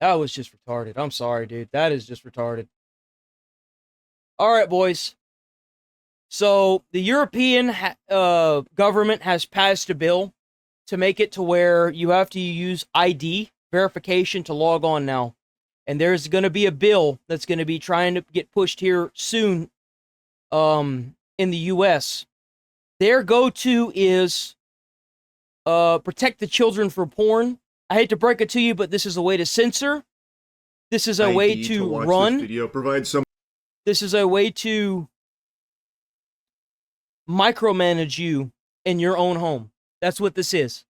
That was just retarded. I'm sorry, dude. That is just retarded. All right, boys. So the European government has passed a bill to make it to where you have to use ID verification to log on now. And there's going to be a bill that's going to be trying to get pushed here soon in the US. Their go-to is protect the children from porn. I hate to break it to you, but this is a way to censor. This is a way to watch run. This video provides some. This is a way to micromanage you in your own home. That's what this is.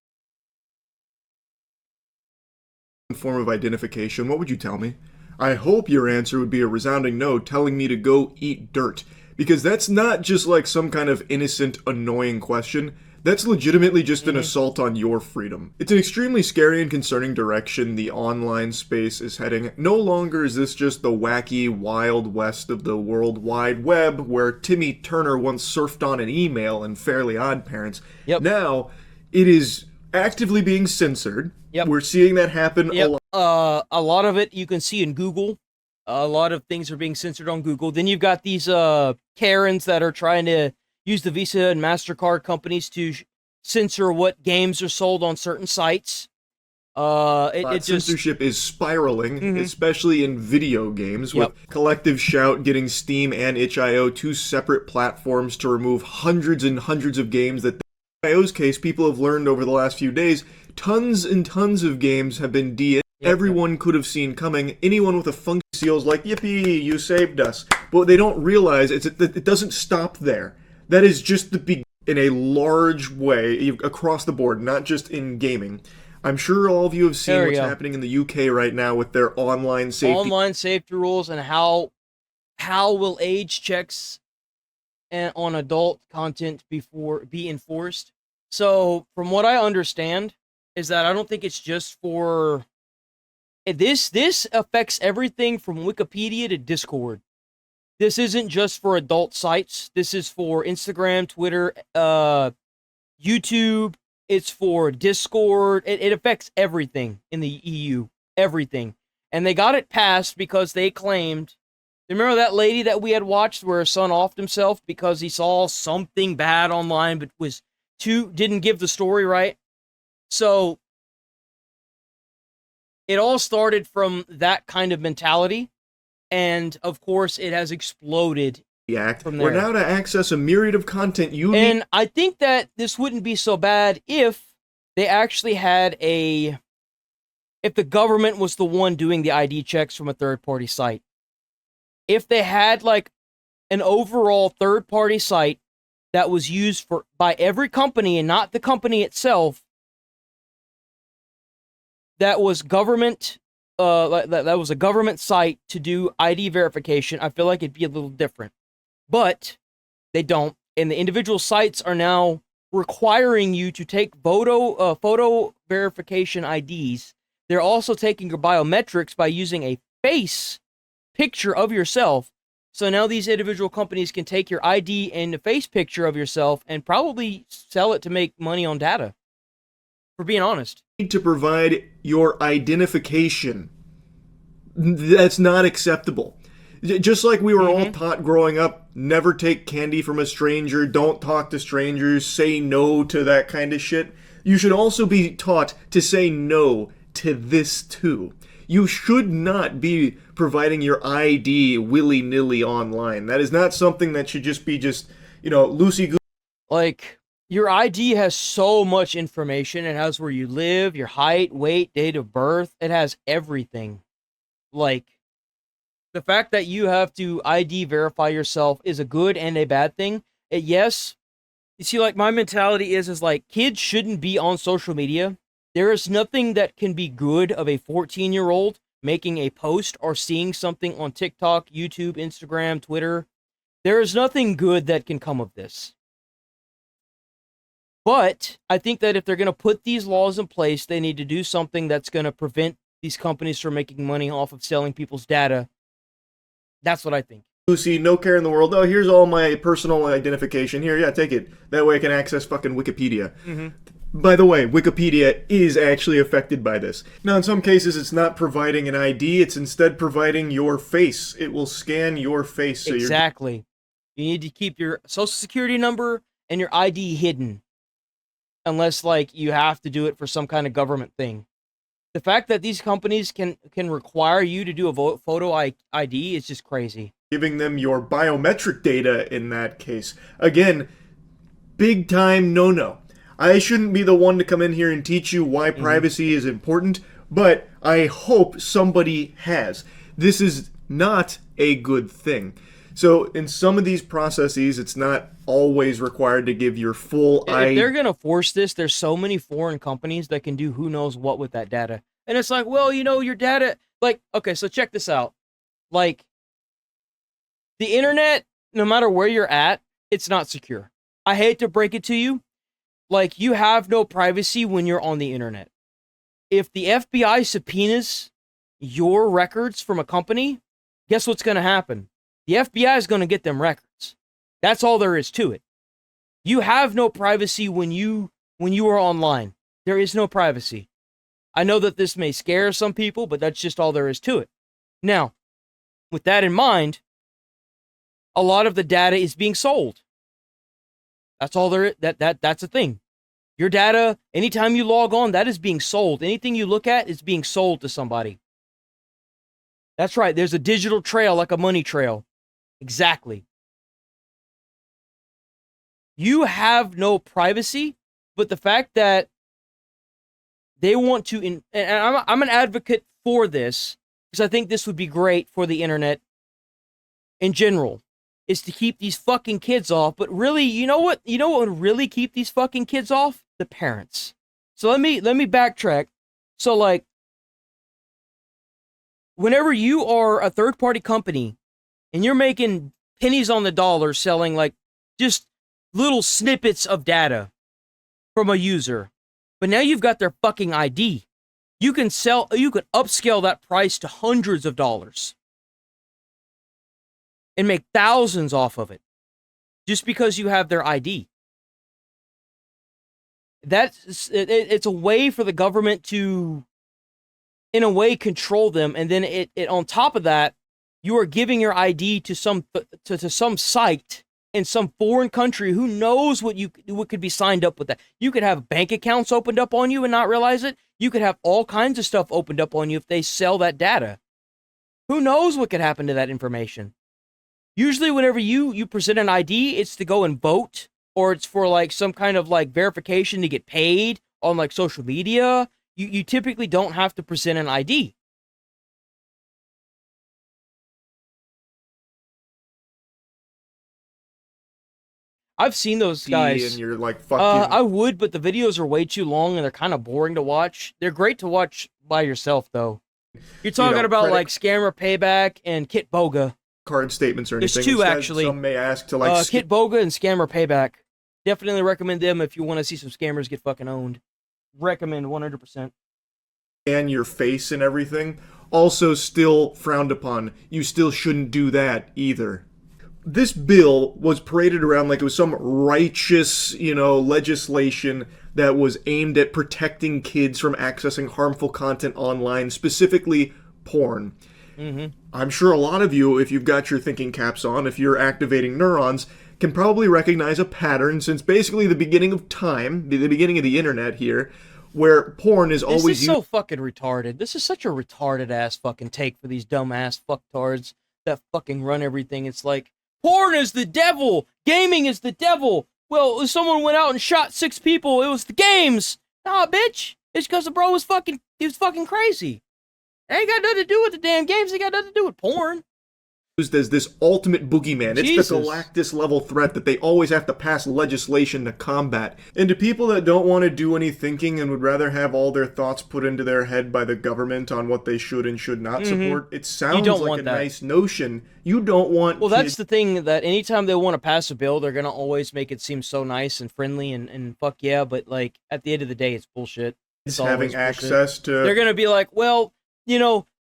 Form of identification. What would you tell me? I hope your answer would be a resounding no, telling me to go eat dirt. Because that's not just like some kind of innocent, annoying question. That's legitimately just an assault on your freedom. It's an extremely scary and concerning direction the online space is heading. No longer is this just the wacky, wild west of the World Wide Web, where Timmy Turner once surfed on an email in Fairly Odd Parents. Yep. Now, it is actively being censored. Yep. We're seeing that happen a lot. A lot of it you can see in Google. A lot of things are being censored on Google. Then you've got these Karens that are trying to use the Visa and MasterCard companies to censor what games are sold on certain sites. Censorship is spiraling, especially in video games, with Collective Shout getting Steam and itch.io, two separate platforms to remove hundreds and hundreds of games that, in itch.io's case, people have learned over the last few days, tons and tons of games have been everyone could have seen coming. Anyone with a funky seal's like, yippee, you saved us. But what they don't realize is that it doesn't stop there. That is just the beginning in a large way across the board, not just in gaming. I'm sure all of you have seen what's happening in the UK right now with their online safety rules and how will age checks on adult content be enforced. So from what I understand is that I don't think it's just for this affects everything from Wikipedia to Discord. This isn't just for adult sites. This is for Instagram, Twitter, YouTube. It's for Discord. It affects everything in the EU. Everything. And they got it passed because they claimed... Remember that lady that we had watched where her son offed himself because he saw something bad online but didn't give the story right? So, it all started from that kind of mentality. And, of course, it has exploded from there. We're now to access a myriad of content And I think that this wouldn't be so bad if they actually had if the government was the one doing the ID checks from a third-party site. If they had, like, an overall third-party site that was used by every company and not the company itself, that was government... that was a government site to do ID verification, I feel like it'd be a little different. But they don't. And the individual sites are now requiring you to take photo verification IDs. They're also taking your biometrics by using a face picture of yourself. So now these individual companies can take your ID and a face picture of yourself and probably sell it to make money on data. For being honest. To provide your identification. That's not acceptable. Just like we were all taught growing up, never take candy from a stranger, don't talk to strangers, say no to that kind of shit. You should also be taught to say no to this too. You should not be providing your ID willy-nilly online. That is not something that should just be loosey-goosey. Like... Your ID has so much information. It has where you live, your height, weight, date of birth. It has everything. Like, the fact that you have to ID verify yourself is a good and a bad thing. Yes, you see, like, my mentality is like, kids shouldn't be on social media. There is nothing that can be good of a 14-year-old making a post or seeing something on TikTok, YouTube, Instagram, Twitter. There is nothing good that can come of this. But I think that if they're going to put these laws in place, they need to do something that's going to prevent these companies from making money off of selling people's data. That's what I think. Lucy, no care in the world. Here's all my personal identification. Here, take it. That way I can access fucking Wikipedia. By the way, Wikipedia is actually affected by this. Now, in some cases, it's not providing an ID, it's instead providing your face. It will scan your face. So Exactly. You need to keep your social security number and your ID hidden. Unless, like, you have to do it for some kind of government thing. The fact that these companies can require you to do a photo ID is just crazy. Giving them your biometric data in that case. Again, big time no-no. I shouldn't be the one to come in here and teach you why privacy is important, but I hope somebody has. This is not a good thing. So in some of these processes, it's not always required to give your full If they're going to force this, there's so many foreign companies that can do who knows what with that data. And it's like, well, you know, your data, like, okay, so check this out. Like, the internet, no matter where you're at, it's not secure. I hate to break it to you. Like, you have no privacy when you're on the internet. If the FBI subpoenas your records from a company, guess what's going to happen? The FBI is going to get them records. That's all there is to it. You have no privacy when you are online. There is no privacy. I know that this may scare some people, but that's just all there is to it. Now, with that in mind, a lot of the data is being sold. That's all there is. That's a thing. Your data, anytime you log on, that is being sold. Anything you look at is being sold to somebody. That's right. There's a digital trail, like a money trail. Exactly. You have no privacy, but the fact that they want to, and I'm an advocate for this, because I think this would be great for the internet in general, is to keep these fucking kids off. But really, you know what would really keep these fucking kids off? The parents. So let me backtrack. So, like, whenever you are a third-party company and you're making pennies on the dollar selling, like, just little snippets of data from a user, but now you've got their fucking ID. You can upscale that price to hundreds of dollars and make thousands off of it just because you have their ID. It's a way for the government to, in a way, control them, and then it on top of that, you are giving your ID to some site in some foreign country. Who knows what could be signed up with that? You could have bank accounts opened up on you and not realize it. You could have all kinds of stuff opened up on you if they sell that data. Who knows what could happen to that information? Usually whenever you present an ID, it's to go and vote, or it's for like some kind of like verification to get paid on like social media. You typically don't have to present an ID. I've seen those guys. And you're like, fucking. I would, but the videos are way too long and they're kind of boring to watch. They're great to watch by yourself, though. You're talking about like Scammer Payback and Kit Boga. Card statements or anything. There's two, actually. Some may ask to like Kit Boga and Scammer Payback. Definitely recommend them if you want to see some scammers get fucking owned. Recommend 100%. And your face and everything. Also still frowned upon. You still shouldn't do that either. This bill was paraded around like it was some righteous, legislation that was aimed at protecting kids from accessing harmful content online, specifically porn. Mm-hmm. I'm sure a lot of you, if you've got your thinking caps on, if you're activating neurons, can probably recognize a pattern since basically the beginning of time, the beginning of the internet here, where porn is always... This is so fucking retarded. This is such a retarded ass fucking take for these dumb ass fucktards that fucking run everything. It's like, porn is the devil! Gaming is the devil! Well, if someone went out and shot 6 people, it was the games! Nah, bitch! It's because the bro was fucking crazy. It ain't got nothing to do with the damn games, it got nothing to do with porn. Used as this ultimate boogeyman. Jesus. It's the Galactus level threat that they always have to pass legislation to combat. And to people that don't want to do any thinking and would rather have all their thoughts put into their head by the government on what they should and should not support, it sounds like a nice notion. You don't want... Well, that's the thing, that anytime they want to pass a bill, they're going to always make it seem so nice and friendly and fuck yeah, but like at the end of the day, it's bullshit. It's having access to... They're going to be like, well,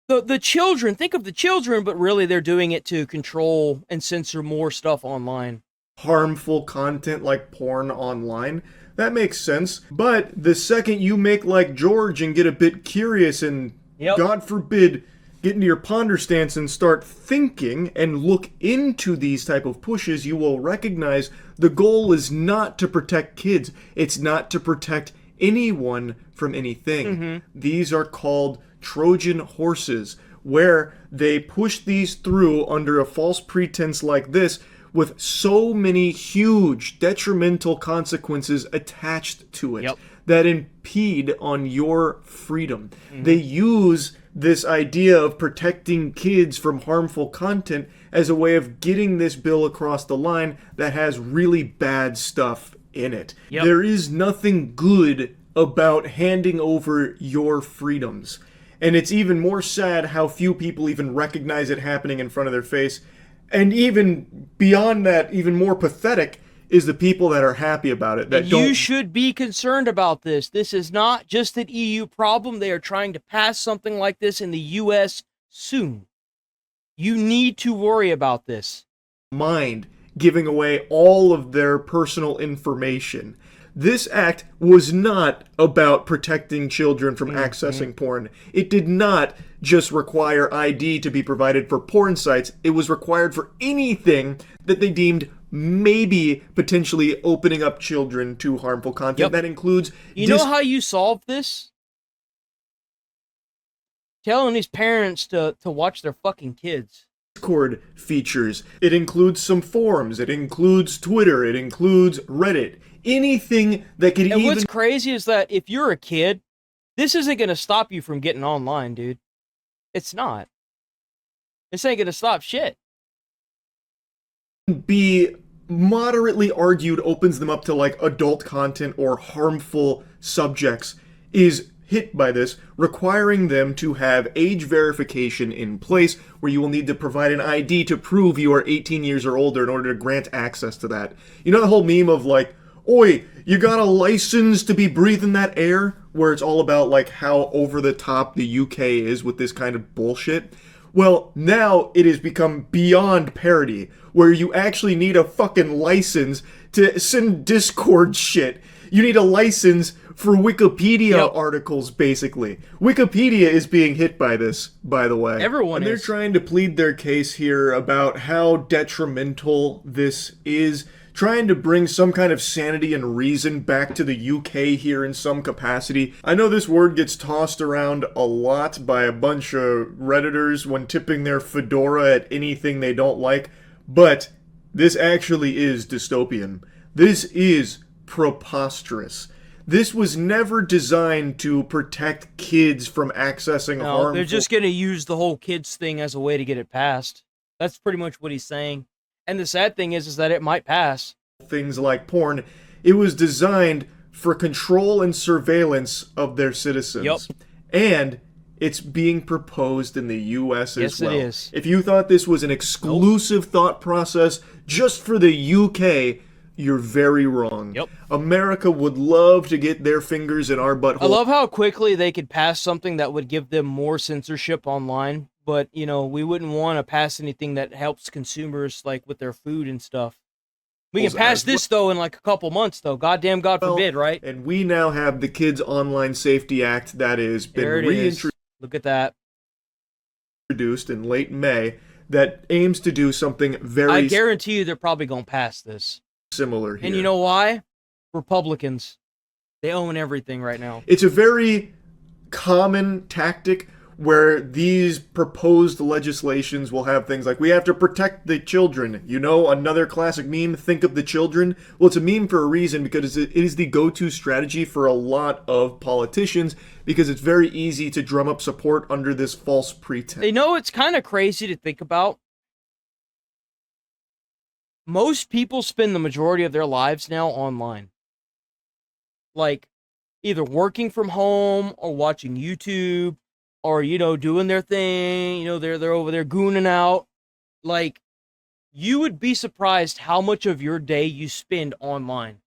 the children, think of the children, but really they're doing it to control and censor more stuff online. Harmful content like porn online. that makes sense. But the second you make like George and get a bit curious and, God forbid, get into your ponder stance and start thinking and look into these type of pushes, you will recognize the goal is not to protect kids. It's not to protect anyone from anything. These are called Trojan horses, where they push these through under a false pretense like this with so many huge detrimental consequences attached to it that impede on your freedom. They use this idea of protecting kids from harmful content as a way of getting this bill across the line that has really bad stuff in it. There is nothing good about handing over your freedoms. And it's even more sad how few people even recognize it happening in front of their face. And even beyond that, even more pathetic, is the people that are happy about it. That You should be concerned about this. This is not just an EU problem. They are trying to pass something like this in the US soon. You need to worry about this. Mind giving away all of their personal information. This act was not about protecting children from accessing porn. It did not just require ID to be provided for porn sites. It was required for anything that they deemed maybe potentially opening up children to harmful content. That includes... You know how you solve this? Telling these parents to watch their fucking kids. Discord features. It includes some forums. It includes Twitter. It includes Reddit. Anything that could And what's crazy is that if you're a kid, this isn't going to stop you from getting online, dude. It's not. This ain't going to stop shit. Be moderately argued opens them up to like adult content or harmful subjects is hit by this, requiring them to have age verification in place where you will need to provide an ID to prove you are 18 years or older in order to grant access to that. You know the whole meme of like, oi, you got a license to be breathing that air? Where it's all about like how over the top the UK is with this kind of bullshit. Well, now it has become beyond parody, where you actually need a fucking license to send Discord shit. You need a license for Wikipedia articles, basically. Wikipedia is being hit by this, by the way. Everyone and they're trying to plead their case here about how detrimental this is, trying to bring some kind of sanity and reason back to the UK here in some capacity. I know this word gets tossed around a lot by a bunch of Redditors when tipping their fedora at anything they don't like, but this actually is dystopian. This is preposterous. This was never designed to protect kids from accessing harmful... They're just going to use the whole kids thing as a way to get it passed. That's pretty much what he's saying. And the sad thing is that it might pass. Things like porn. It was designed for control and surveillance of their citizens. And it's being proposed in the US as well. Yes, it is. If you thought this was an exclusive thought process just for the UK, you're very wrong. America would love to get their fingers in our butthole. I love how quickly they could pass something that would give them more censorship online. But, you know, we wouldn't want to pass anything that helps consumers, like, with their food and stuff. We can pass this, though, in, like, a couple months, though. Goddamn God forbid, right? And we now have the Kids Online Safety Act that has been reintroduced. Look at that. Introduced in late May that aims to do something very... I guarantee you they're probably going to pass this. Similar here. And you know why? Republicans. They own everything right now. It's a very common tactic where these proposed legislations will have things like, we have to protect the children. You know, another classic meme, think of the children. Well, it's a meme for a reason, because it is the go-to strategy for a lot of politicians, because it's very easy to drum up support under this false pretense. You know, it's kind of crazy to think about. Most people spend the majority of their lives now online. Like, either working from home or watching YouTube, or, you know, doing their thing, you know, they're over there gooning out. Like, you would be surprised how much of your day you spend online.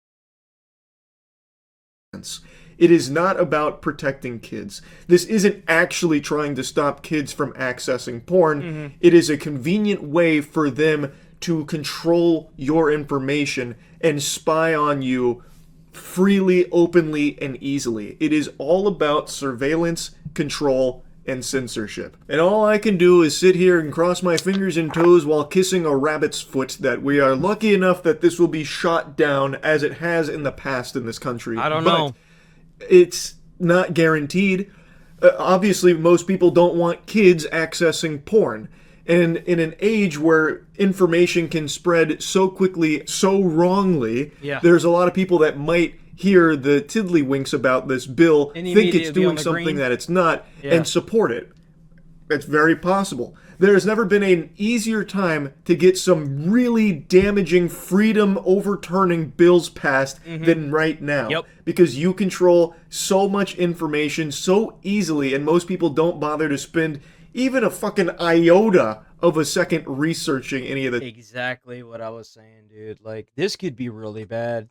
It is not about protecting kids. This isn't actually trying to stop kids from accessing porn. It is a convenient way for them to control your information and spy on you freely, openly, and easily. It is all about surveillance, control, and censorship. And all I can do is sit here and cross my fingers and toes while kissing a rabbit's foot that we are lucky enough that this will be shot down as it has in the past in this country. I don't know. It's not guaranteed. Obviously, most people don't want kids accessing porn. And in an age where information can spread so quickly, so wrongly, there's a lot of people that might hear the tiddlywinks about this bill, think it's doing something that it's not, and support it. It's very possible. There's never been an easier time to get some really damaging, freedom overturning bills passed than right now. Because you control so much information so easily, and most people don't bother to spend even a fucking iota of a second researching any of the... Exactly what I was saying, dude. Like, this could be really bad.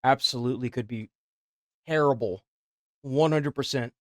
Absolutely could be terrible. 100%.